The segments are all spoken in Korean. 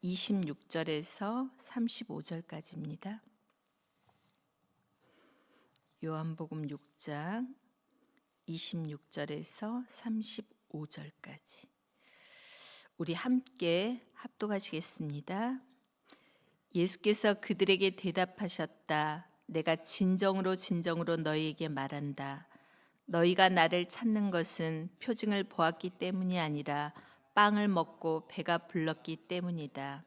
26절에서 35절까지입니다. 요한복음 6장 26절에서 35절까지 우리 함께 합독하시겠습니다. 예수께서 그들에게 대답하셨다. 내가 진정으로 진정으로 너희에게 말한다. 너희가 나를 찾는 것은 표징을 보았기 때문이 아니라 빵을 먹고 배가 불렀기 때문이다.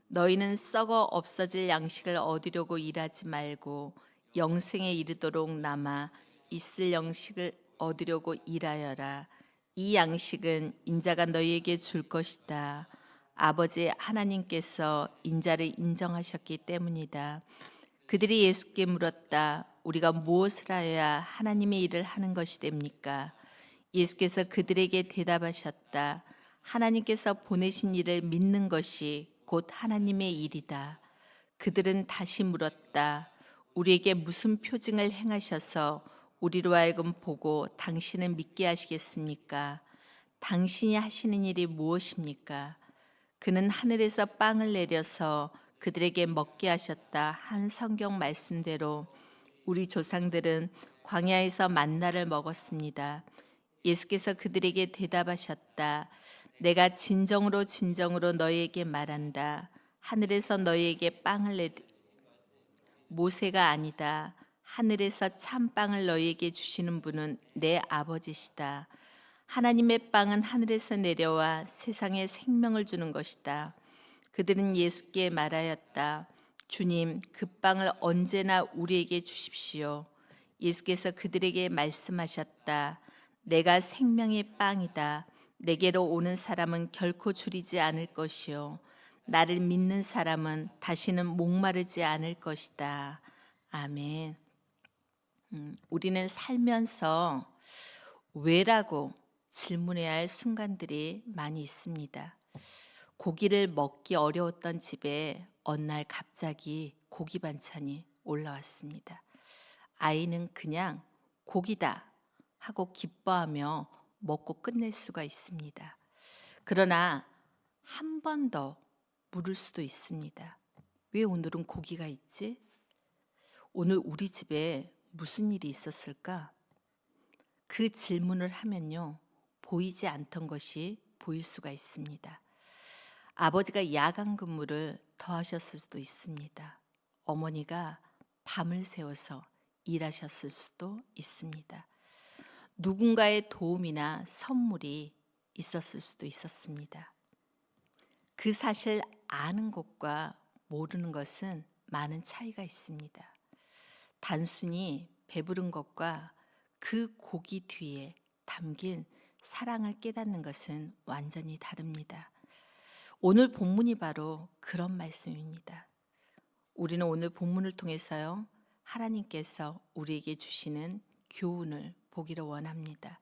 너희는 썩어 없어질 양식을 얻으려고 일하지 말고 영생에 이르도록 남아 있을 양식을 얻으려고 일하여라. 이 양식은 인자가 너희에게 줄 것이다. 아버지 하나님께서 인자를 인정하셨기 때문이다. 그들이 예수께 물었다. 우리가 무엇을 하여야 하나님의 일을 하는 것이 됩니까? 예수께서 그들에게 대답하셨다. 하나님께서 보내신 일을 믿는 것이 곧 하나님의 일이다. 그들은 다시 물었다. 우리에게 무슨 표징을 행하셔서 우리로 하여금 보고 당신을 믿게 하시겠습니까? 당신이 하시는 일이 무엇입니까? 그는 하늘에서 빵을 내려서 그들에게 먹게 하셨다 한 성경 말씀대로 우리 조상들은 광야에서 만나를 먹었습니다. 예수께서 그들에게 대답하셨다. 내가 진정으로 진정으로 너희에게 말한다. 하늘에서 너희에게 빵을 모세가 아니다. 하늘에서 참빵을 너희에게 주시는 분은 내 아버지시다. 하나님의 빵은 하늘에서 내려와 세상에 생명을 주는 것이다. 그들은 예수께 말하였다. 주님, 그 빵을 언제나 우리에게 주십시오. 예수께서 그들에게 말씀하셨다. 내가 생명의 빵이다. 내게로 오는 사람은 결코 줄이지 않을 것이요. 나를 믿는 사람은 다시는 목마르지 않을 것이다. 아멘. 우리는 살면서 왜라고 질문해야 할 순간들이 많이 있습니다. 고기를 먹기 어려웠던 집에 어느 날 갑자기 고기 반찬이 올라왔습니다. 아이는 그냥 고기다 하고 기뻐하며 먹고 끝낼 수가 있습니다. 그러나 한 번 더 물을 수도 있습니다. 왜 오늘은 고기가 있지? 오늘 우리 집에 무슨 일이 있었을까? 그 질문을 하면요, 보이지 않던 것이 보일 수가 있습니다. 아버지가 야간 근무를 더 하셨을 수도 있습니다. 어머니가 밤을 새워서 일하셨을 수도 있습니다. 누군가의 도움이나 선물이 있었을 수도 있었습니다. 그 사실 아는 것과 모르는 것은 많은 차이가 있습니다. 단순히 배부른 것과 그 고기 뒤에 담긴 사랑을 깨닫는 것은 완전히 다릅니다. 오늘 본문이 바로 그런 말씀입니다. 우리는 오늘 본문을 통해서요, 하나님께서 우리에게 주시는 교훈을 보기를 원합니다.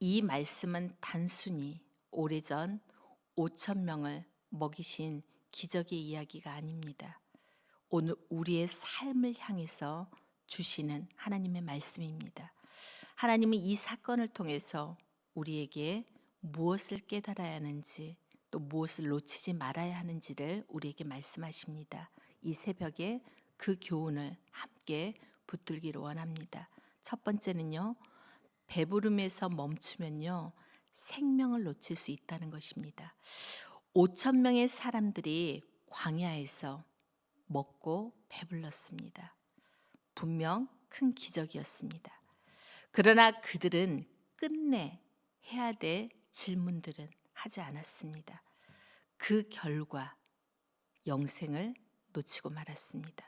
이 말씀은 단순히 오래전 5천 명을 먹이신 기적의 이야기가 아닙니다. 오늘 우리의 삶을 향해서 주시는 하나님의 말씀입니다. 하나님은 이 사건을 통해서 우리에게 무엇을 깨달아야 하는지, 또 무엇을 놓치지 말아야 하는지를 우리에게 말씀하십니다. 이 새벽에 그 교훈을 함께 붙들기를 원합니다. 첫 번째는요, 배부름에서 멈추면요, 생명을 놓칠 수 있다는 것입니다. 5천 명의 사람들이 광야에서 먹고 배불렀습니다. 분명 큰 기적이었습니다. 그러나 그들은 끝내 해야 될 질문들은 하지 않았습니다. 그 결과 영생을 놓치고 말았습니다.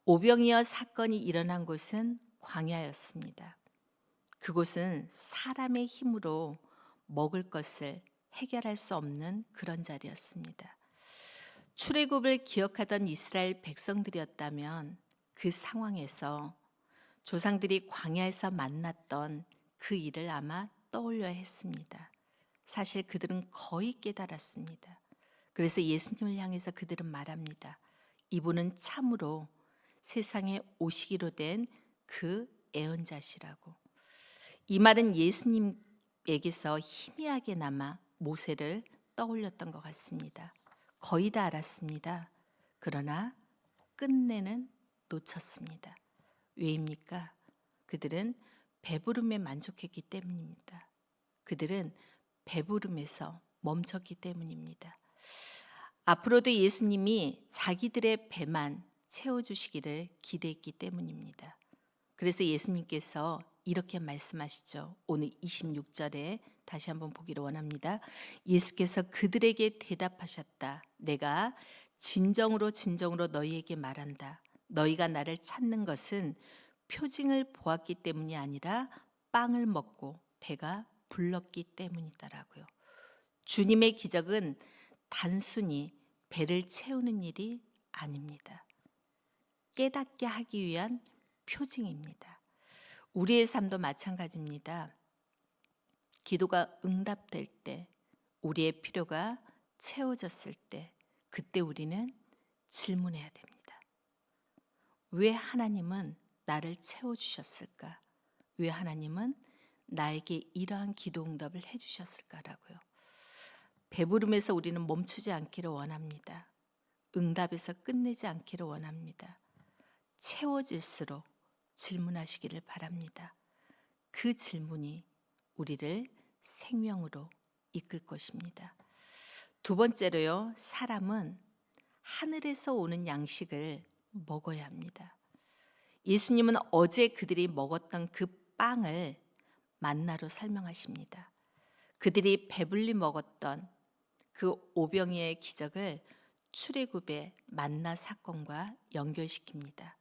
오병이어 사건이 일어난 곳은 광야였습니다. 그곳은 사람의 힘으로 먹을 것을 해결할 수 없는 그런 자리였습니다. 출애굽을 기억하던 이스라엘 백성들이었다면 그 상황에서 조상들이 광야에서 만났던 그 일을 아마 떠올려야 했습니다. 사실 그들은 거의 깨달았습니다. 그래서 예수님을 향해서 그들은 말합니다. 이분은 참으로 세상에 오시기로 된 그 애언자시라고. 이 말은 예수님에게서 희미하게나마 모세를 떠올렸던 것 같습니다. 거의 다 알았습니다. 그러나 끝내는 놓쳤습니다. 왜입니까? 그들은 배부름에 만족했기 때문입니다. 그들은 배부름에서 멈췄기 때문입니다. 앞으로도 예수님이 자기들의 배만 채워주시기를 기대했기 때문입니다. 그래서 예수님께서 이렇게 말씀하시죠. 오늘 26절에 다시 한번 보기를 원합니다. 예수께서 그들에게 대답하셨다. 내가 진정으로 진정으로 너희에게 말한다. 너희가 나를 찾는 것은 표징을 보았기 때문이 아니라 빵을 먹고 배가 불렀기 때문이다라고요. 주님의 기적은 단순히 배를 채우는 일이 아닙니다. 깨닫게 하기 위한 표징입니다. 우리의 삶도 마찬가지입니다. 기도가 응답될 때, 우리의 필요가 채워졌을 때, 그때 우리는 질문해야 됩니다. 왜 하나님은 나를 채워주셨을까? 왜 하나님은 나에게 이러한 기도 응답을 해주셨을까라고요. 배부름에서 우리는 멈추지 않기를 원합니다. 응답에서 끝내지 않기를 원합니다. 채워질수록 질문하시기를 바랍니다. 그 질문이 우리를 생명으로 이끌 것입니다. 두 번째로요, 사람은 하늘에서 오는 양식을 먹어야 합니다. 예수님은 어제 그들이 먹었던 그 빵을 만나로 설명하십니다. 그들이 배불리 먹었던 그 오병이의 기적을 출애굽의 만나 사건과 연결시킵니다.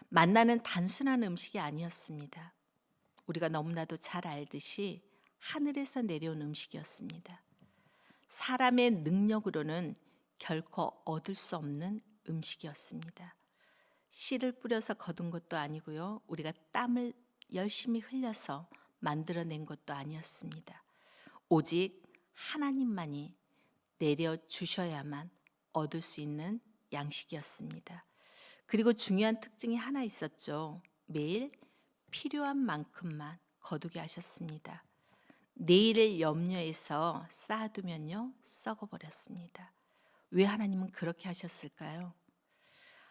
만나는 단순한 음식이 아니었습니다. 우리가 너무나도 잘 알듯이 하늘에서 내려온 음식이었습니다. 사람의 능력으로는 결코 얻을 수 없는 음식이었습니다. 씨를 뿌려서 거둔 것도 아니고요. 우리가 땀을 열심히 흘려서 만들어낸 것도 아니었습니다. 오직 하나님만이 내려주셔야만 얻을 수 있는 양식이었습니다. 그리고 중요한 특징이 하나 있었죠. 매일 필요한 만큼만 거두게 하셨습니다. 내일을 염려해서 쌓아두면요, 썩어버렸습니다. 왜 하나님은 그렇게 하셨을까요?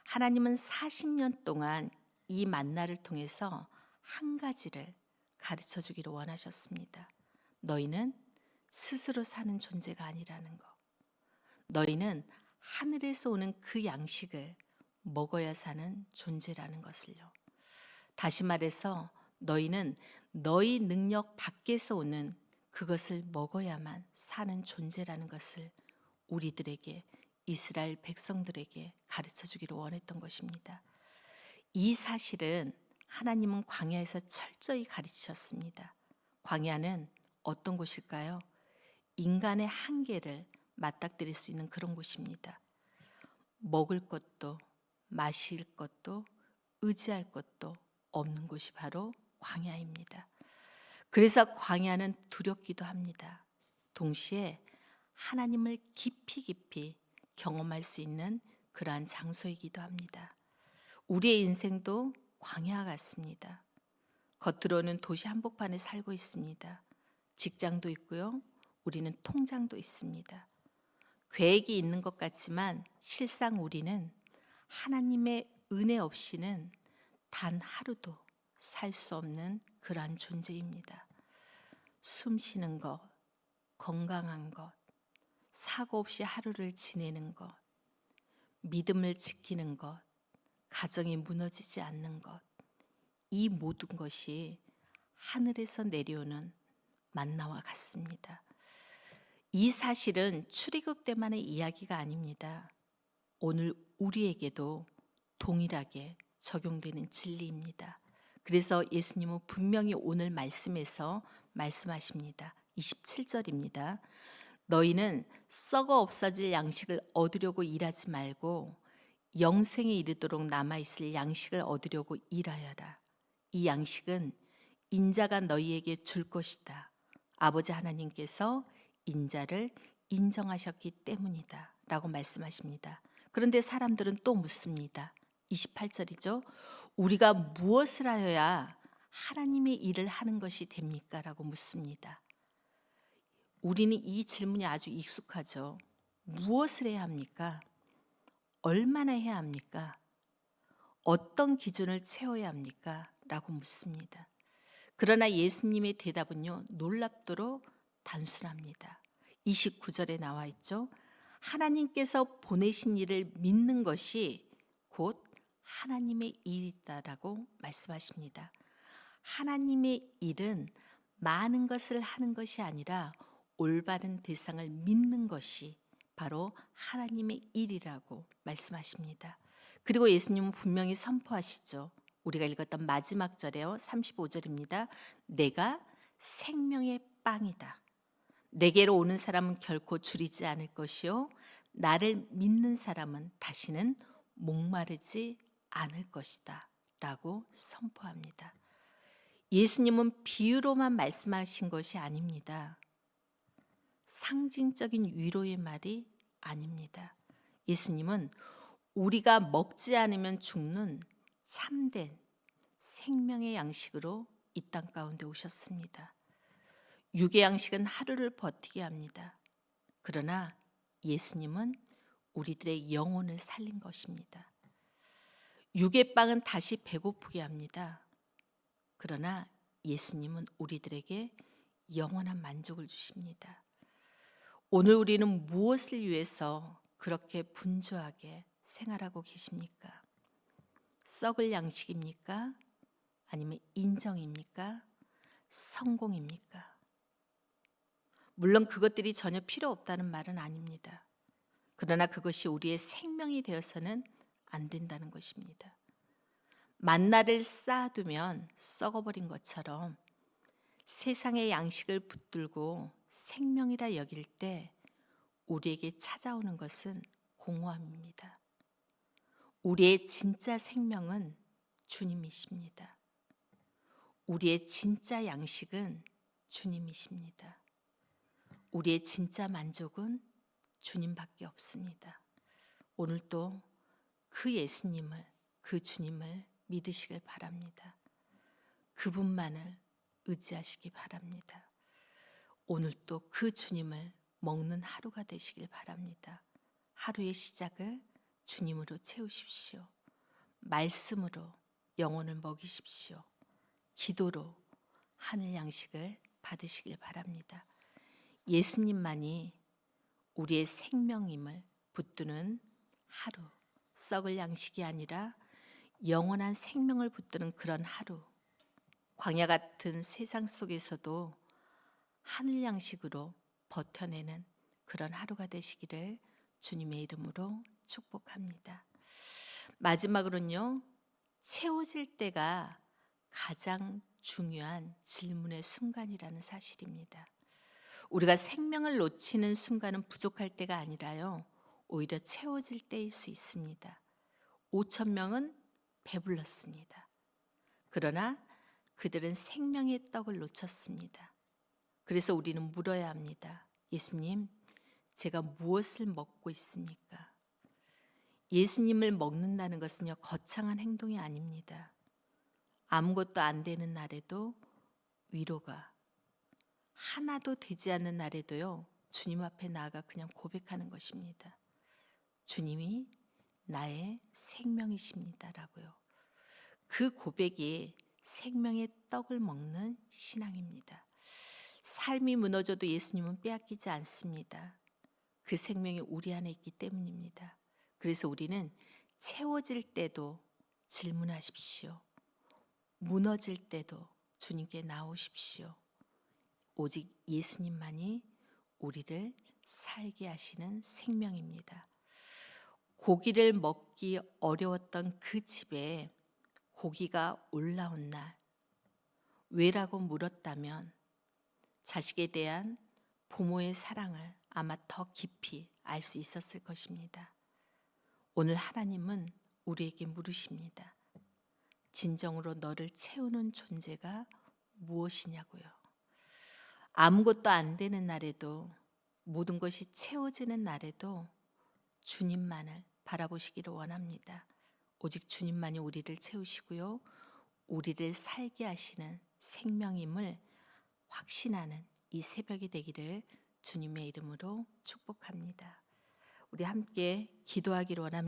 하나님은 40년 동안 이 만나를 통해서 한 가지를 가르쳐 주기를 원하셨습니다. 너희는 스스로 사는 존재가 아니라는 것. 너희는 하늘에서 오는 그 양식을 먹어야 사는 존재라는 것을요. 다시 말해서 너희는 너희 능력 밖에서 오는 그것을 먹어야만 사는 존재라는 것을 우리들에게, 이스라엘 백성들에게 가르쳐 주기를 원했던 것입니다. 이 사실은 하나님은 광야에서 철저히 가르치셨습니다. 광야는 어떤 곳일까요? 인간의 한계를 맞닥뜨릴 수 있는 그런 곳입니다. 먹을 것도 마실 것도 의지할 것도 없는 곳이 바로 광야입니다. 그래서 광야는 두렵기도 합니다. 동시에 하나님을 깊이 깊이 경험할 수 있는 그러한 장소이기도 합니다. 우리의 인생도 광야 같습니다. 겉으로는 도시 한복판에 살고 있습니다. 직장도 있고요. 우리는 통장도 있습니다. 계획이 있는 것 같지만 실상 우리는 하나님의 은혜 없이는 단 하루도 살 수 없는 그러한 존재입니다. 숨 쉬는 것, 건강한 것, 사고 없이 하루를 지내는 것, 믿음을 지키는 것, 가정이 무너지지 않는 것, 이 모든 것이 하늘에서 내려오는 만나와 같습니다. 이 사실은 출애굽 때만의 이야기가 아닙니다. 오늘 우리에게도 동일하게 적용되는 진리입니다. 그래서 예수님은 분명히 오늘 말씀에서 말씀하십니다. 27절입니다. 너희는 썩어 없어질 양식을 얻으려고 일하지 말고 영생에 이르도록 남아있을 양식을 얻으려고 일하여라. 이 양식은 인자가 너희에게 줄 것이다. 아버지 하나님께서 인자를 인정하셨기 때문이다 라고 말씀하십니다. 그런데 사람들은 또 묻습니다. 28절이죠. 우리가 무엇을 하여야 하나님의 일을 하는 것이 됩니까? 라고 묻습니다. 우리는 이 질문이 아주 익숙하죠. 무엇을 해야 합니까? 얼마나 해야 합니까? 어떤 기준을 채워야 합니까? 라고 묻습니다. 그러나 예수님의 대답은요, 놀랍도록 단순합니다. 29절에 나와 있죠. 하나님께서 보내신 일을 믿는 것이 곧 하나님의 일이다라고 말씀하십니다. 하나님의 일은 많은 것을 하는 것이 아니라 올바른 대상을 믿는 것이 바로 하나님의 일이라고 말씀하십니다. 그리고 예수님은 분명히 선포하시죠. 우리가 읽었던 마지막 절에요. 35절입니다. 내가 생명의 빵이다. 내게로 오는 사람은 결코 줄이지 않을 것이요 나를 믿는 사람은 다시는 목마르지 않을 것이다 라고 선포합니다. 예수님은 비유로만 말씀하신 것이 아닙니다. 상징적인 위로의 말이 아닙니다. 예수님은 우리가 먹지 않으면 죽는 참된 생명의 양식으로 이 땅 가운데 오셨습니다. 육의 양식은 하루를 버티게 합니다. 그러나 예수님은 우리들의 영혼을 살린 것입니다. 육의 빵은 다시 배고프게 합니다. 그러나 예수님은 우리들에게 영원한 만족을 주십니다. 오늘 우리는 무엇을 위해서 그렇게 분주하게 생활하고 계십니까? 썩을 양식입니까? 아니면 인정입니까? 성공입니까? 물론 그것들이 전혀 필요 없다는 말은 아닙니다. 그러나 그것이 우리의 생명이 되어서는 안 된다는 것입니다. 만나를 쌓아두면 썩어버린 것처럼 세상의 양식을 붙들고 생명이라 여길 때 우리에게 찾아오는 것은 공허함입니다. 우리의 진짜 생명은 주님이십니다. 우리의 진짜 양식은 주님이십니다. 우리의 진짜 만족은 주님밖에 없습니다. 오늘도 그 예수님을, 그 주님을 믿으시길 바랍니다. 그분만을 의지하시기 바랍니다. 오늘도 그 주님을 먹는 하루가 되시길 바랍니다. 하루의 시작을 주님으로 채우십시오. 말씀으로 영혼을 먹이십시오. 기도로 하늘 양식을 받으시길 바랍니다. 예수님만이 우리의 생명임을 붙드는 하루, 썩을 양식이 아니라 영원한 생명을 붙드는 그런 하루, 광야 같은 세상 속에서도 하늘 양식으로 버텨내는 그런 하루가 되시기를 주님의 이름으로 축복합니다. 마지막으로는요, 채워질 때가 가장 중요한 질문의 순간이라는 사실입니다. 우리가 생명을 놓치는 순간은 부족할 때가 아니라요, 오히려 채워질 때일 수 있습니다. 5,000명은 배불렀습니다. 그러나 그들은 생명의 떡을 놓쳤습니다. 그래서 우리는 물어야 합니다. 예수님, 제가 무엇을 먹고 있습니까? 예수님을 먹는다는 것은요, 거창한 행동이 아닙니다. 아무것도 안 되는 날에도 위로가, 하나도 되지 않는 날에도요, 주님 앞에 나아가 그냥 고백하는 것입니다. 주님이 나의 생명이십니다라고요. 그 고백이 생명의 떡을 먹는 신앙입니다. 삶이 무너져도 예수님은 빼앗기지 않습니다. 그 생명이 우리 안에 있기 때문입니다. 그래서 우리는 채워질 때도 질문하십시오. 무너질 때도 주님께 나오십시오. 오직 예수님만이 우리를 살게 하시는 생명입니다. 고기를 먹기 어려웠던 그 집에 고기가 올라온 날, 왜라고 물었다면 자식에 대한 부모의 사랑을 아마 더 깊이 알 수 있었을 것입니다. 오늘 하나님은 우리에게 물으십니다. 진정으로 너를 채우는 존재가 무엇이냐고요. 아무것도 안 되는 날에도, 모든 것이 채워지는 날에도 주님만을 바라보시기를 원합니다. 오직 주님만이 우리를 채우시고요, 우리를 살게 하시는 생명임을 확신하는 이 새벽이 되기를 주님의 이름으로 축복합니다. 우리 함께 기도하기를 원합니다.